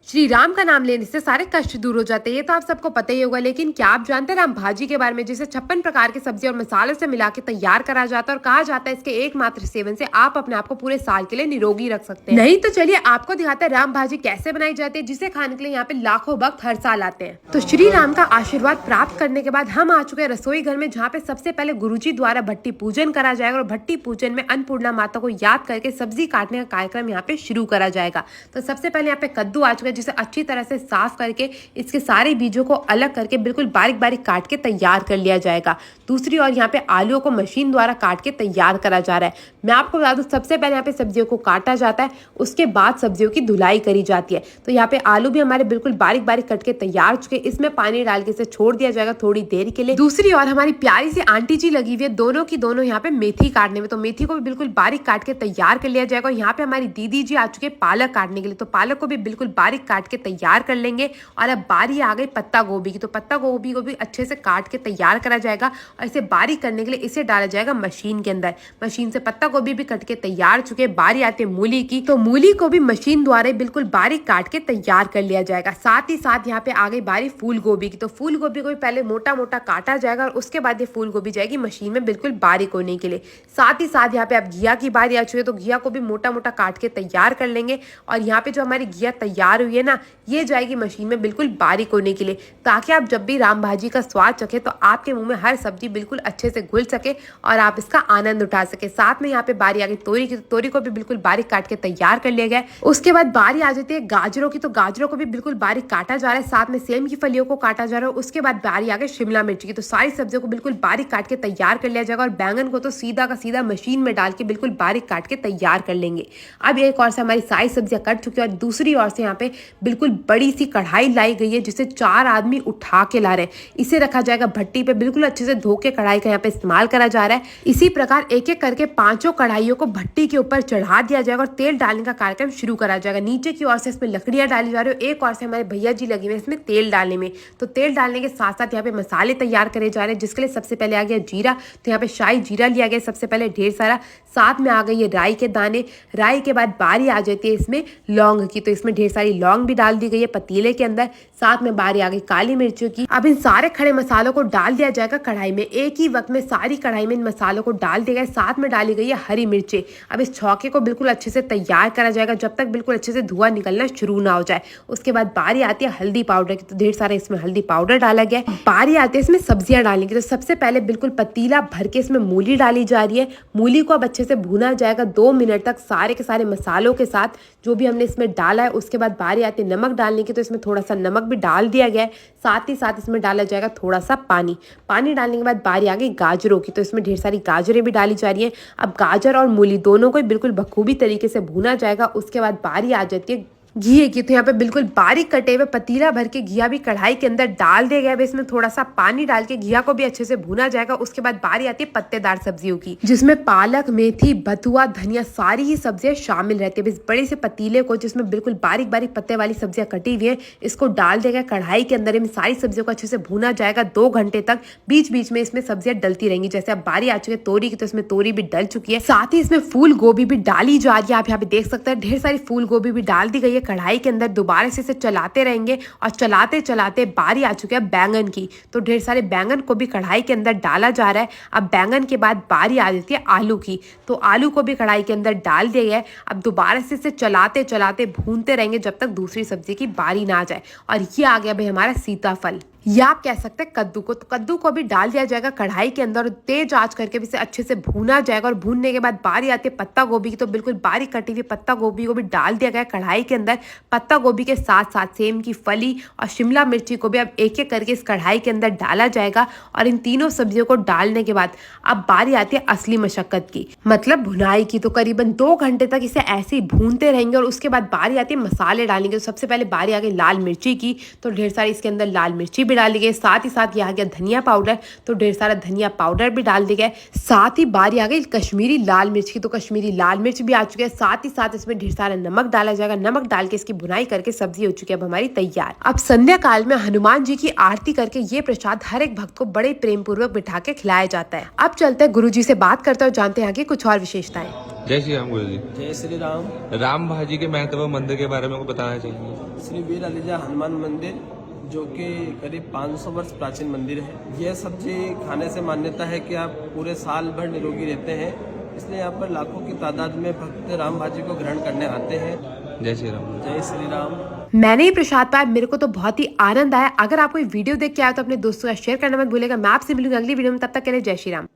श्री राम का नाम लेने से सारे कष्ट दूर हो जाते हैं, ये तो आप सबको पता ही होगा। लेकिन क्या आप जानते हैं राम भाजी के बारे में, जिसे 56 प्रकार की सब्जी और मसालों से मिला के तैयार करा जाता है और कहा जाता है इसके एकमात्र सेवन से आप अपने आप को पूरे साल के लिए निरोगी रख सकते हैं। नहीं तो चलिए आपको दिखाते हैं राम भाजी कैसे बनाई जाती है, जिसे खाने के लिए यहाँ पे लाखों भक्त हर साल आते हैं। तो श्री राम का आशीर्वाद प्राप्त करने के बाद हम आ चुके हैं रसोई घर में, जहाँ पे सबसे पहले गुरुजी द्वारा भट्टी पूजन करा जाएगा और भट्टी पूजन में अन्नपूर्णा माता को याद करके सब्जी काटने का कार्यक्रम यहाँ पे शुरू करा जाएगा। तो सबसे पहले यहाँ पे कद्दू आ चुका है, जिसे अच्छी तरह से साफ करके इसके सारे बीजों को अलग करके बिल्कुल बारीक बारीक काट के तैयार कर लिया जाएगा। दूसरी ओर यहाँ पे आलूओं को मशीन द्वारा काट के तैयार करा जा रहा है। मैं आपको बता दूं, सबसे पहले यहाँ पे सब्जियों को काटा जाता है, उसके बाद सब्जियों की धुलाई करी जाती है। तो यहाँ पे आलू भी हमारे बिल्कुल बारीक बारीक कट के तैयार चुके, इसमें पानी डाल के इसे छोड़ दिया जाएगा थोड़ी देर के लिए। दूसरी ओर हमारी प्यारी सी आंटी जी लगी हुई है दोनों की दोनों यहाँ पे मेथी काटने में, तो मेथी को भी बिल्कुल बारीक काट के तैयार कर लिया जाएगा। यहाँ पे हमारी दीदी जी आ चुके पालक काटने के लिए, तो पालक को भी बिल्कुल बारीक काट के तैयार कर लेंगे। और अब बारी आ गई पत्ता गोभी की, तो पत्ता गोभी को भी अच्छे से काट के तैयार करा जाएगा और इसे बारीक करने के लिए इसे डाला जाएगा मशीन के अंदर। मशीन से पत्ता गोभी भी कट के तैयार चुके। बारी आती है मूली की, तो मूली को भी मशीन द्वारा बिल्कुल बारीक काट के तैयार कर लिया जाएगा। साथ ही साथ यहाँ पे आ गई बारी फूल गोभी की, तो फूल गोभी को भी पहले मोटा मोटा काटा जाएगा और उसके बाद ये फूल गोभी जाएगी मशीन में बिल्कुल बारीक होने के लिए। साथ ही साथ यहाँ पे अब घिया की बारी आ चुकी है, तो घिया को भी मोटा मोटा काट के तैयार कर लेंगे। और यहाँ पे जो हमारी घिया तैयार हुई है ना, ये जाएगी मशीन में बिल्कुल बारीक होने के लिए, ताकि आप जब भी राम भाजी का स्वाद चखे तो आपके मुंह में हर सब्जी बिल्कुल अच्छे से घुल सके और आप इसका आनंद उठा सके। साथ में यहाँ पे बारी आ गई तोरी की, तो तोरी को भी बिल्कुल बारीक काट के तैयार कर लिया गया। उसके बाद बारी आ जाती है गाजरों की, तो गाजरों को भी बिल्कुल बारीक काटा जा रहा है, साथ में सेम की फलियों को काटा जा रहा है। उसके बाद बारी आ गई शिमला मिर्च की, तो सारी सब्जियों को बिल्कुल बारीक काट के तैयार कर लिया जाएगा और बैंगन को तो सीधा का सीधा मशीन में डाल के बिल्कुल बारीक काट के तैयार कर लेंगे। अब एक और से हमारी सारी सब्जियां कट चुकी है और दूसरी ओर से यहाँ पे बिल्कुल बड़ी सी कढ़ाई लाई गई है, जिसे 4 आदमी उठा के ला रहे हैं। इसे रखा जाएगा भट्टी पे, बिल्कुल अच्छे से धो के कढ़ाई का यहाँ पे इस्तेमाल करा जा रहा है। इसी प्रकार एक एक करके 5 कढ़ाइयों को भट्टी के ऊपर चढ़ा दिया जाएगा और तेल डालने का कार्यक्रम शुरू करा जाएगा। नीचे की ओर से इसमें लकड़ियां डाली जा रही है, एक और से हमारे भैया जी लगे हुए इसमें तेल डालने में। तो तेल डालने के साथ साथ यहाँ पे मसाले तैयार करे जा रहे हैं, जिसके लिए सबसे पहले आ गया जीरा, तो यहाँ पे शाही जीरा लिया गया सबसे पहले ढेर सारा। साथ में आ गई है राई के दाने। राई के बाद बारी आ जाती है इसमें लौंग की, तो इसमें ढेर सारी लौंग भी डाल दी गई है पतीले के अंदर। साथ में बारी आ गई काली मिर्चों की। अब इन सारे खड़े मसालों को डाल दिया जाएगा कढ़ाई में, एक ही वक्त में सारी कढ़ाई में इन मसालों को डाल दिया गया। साथ में डाली गई है हरी मिर्चें। अब इस छौके को बिल्कुल अच्छे से तैयार करा जाएगा जब तक बिल्कुल अच्छे से धुआं निकलना शुरू ना हो जाए। उसके बाद बारी आती है हल्दी पाउडर की, तो ढेर सारा इसमें हल्दी पाउडर डाला गया है। बारी आती है इसमें सब्जियां डालने की, तो सबसे पहले बिल्कुल पतीला भर के इसमें मूली डाली जा रही है। मूली को अब अच्छे से भूना जाएगा 2 मिनट तक सारे के सारे मसालों के साथ जो भी हमने इसमें डाला है। उसके बाद बारी आती है नमक डालने की, तो इसमें थोड़ा सा नमक भी डाल दिया गया है। साथ ही साथ इसमें डाला जाएगा थोड़ा सा पानी। पानी डालने के बाद बारी आ गई गाजरों की, तो इसमें ढेर सारी गाजरें भी डाली जा रही है। अब गाजर और मूली दोनों को बिल्कुल बखूबी तरीके से भूना जाएगा। उसके बाद बारी आ जाती है घी की, तो यहाँ पे बिल्कुल बारीक कटे हुए पतीला भर के घिया भी कढ़ाई के अंदर डाल दिया गया है। इसमें थोड़ा सा पानी डाल के घिया को भी अच्छे से भुना जाएगा। उसके बाद बारी आती है पत्तेदार सब्जियों की, जिसमें पालक, मेथी, बथुआ, धनिया सारी ही सब्जियां शामिल रहती है। इस बड़े से पतीले को, जिसमें बिल्कुल बारीक बारीक पत्ते वाली सब्जियां कटी हुई है, इसको डाल दिया गया कढ़ाई के अंदर। इन सारी सब्जियों को अच्छे से भुना जाएगा 2 घंटे तक। बीच बीच में इसमें सब्जियां डलती रहेंगी। जैसे अब बारी आ चुकी है तोरी की, तो इसमें तोरी भी डल चुकी है। साथ ही इसमें फूल गोभी भी डाली जा रही है। आप यहाँ पे देख सकते हैं ढेर सारी फूल गोभी भी डाल दी गई है कढ़ाई के अंदर। दोबारा से इसे चलाते रहेंगे और चलाते चलाते बारी आ चुकी है बैंगन की, तो ढेर सारे बैंगन को भी कढ़ाई के अंदर डाला जा रहा है। अब बैंगन के बाद बारी आ जाती है आलू की, तो आलू को भी कढ़ाई के अंदर डाल दिया गया है। अब दोबारा से इसे चलाते चलाते भूनते रहेंगे जब तक दूसरी सब्जी की बारी ना आ जाए। और ये आ गया भाई हमारा सीताफल, या आप कह सकते हैं कद्दू को, तो कद्दू को भी डाल दिया जाएगा कढ़ाई के अंदर और तेज आंच करके भी इसे अच्छे से भूना जाएगा। और भूनने के बाद बारी आती है पत्ता गोभी की, तो बिल्कुल बारीक कटी हुई पत्ता गोभी को भी डाल दिया गया कढ़ाई के अंदर। पत्ता गोभी के साथ साथ सेम की फली और शिमला मिर्ची को भी अब एक एक करके इस कढ़ाई के अंदर डाला जाएगा। और इन तीनों सब्जियों को डालने के बाद अब बारी आती है असली मशक्कत की, मतलब भुनाई की। तो करीबन 2 घंटे तक इसे ऐसे ही भूनते रहेंगे। और उसके बाद बारी आती है मसाले डालने की, तो सबसे पहले बारी आ गई लाल मिर्ची की, तो ढेर सारी इसके अंदर लाल मिर्ची डाल दी गई। साथ ही साथ यहाँ आ गया धनिया पाउडर, तो ढेर सारा धनिया पाउडर भी डाल दिया गया। साथ ही बारी आ गई कश्मीरी लाल मिर्च की, तो कश्मीरी लाल मिर्च भी आ चुकी है। साथ ही साथ इसमें ढेर सारा नमक डाला जाएगा। नमक डाल के इसकी भुनाई करके सब्जी हो चुकी है अब हमारी तैयार। अब संध्या काल में हनुमान जी की आरती करके ये प्रसाद हर एक भक्त को बड़े प्रेम पूर्वक बिठा के खिलाया जाता है। अब चलते हैं गुरु जी से बात करते हैं और जानते हैं आगे कुछ और विशेषताएं। जय श्री राम गुरु जी। जय श्री राम। राम भाजी के महत्व मंदिर के बारे में को बताना चाहिए। श्री वीर अलीजा हनुमान मंदिर जो कि करीब 500 वर्ष प्राचीन मंदिर है। यह सब्जी खाने से मान्यता है कि आप पूरे साल भर निरोगी रहते हैं, इसलिए यहाँ पर लाखों की तादाद में भक्त राम भाजी को ग्रहण करने आते हैं। जय श्री राम। जय श्री राम। मैंने ये प्रसाद पाया, मेरे को तो बहुत ही आनंद आया। अगर आपको ये वीडियो देख के आया तो अपने दोस्तों का शेयर करना मत भूलेगा। मैं आपसे मिलूंगी अगली वीडियो में, तब तक के लिए जय श्री राम।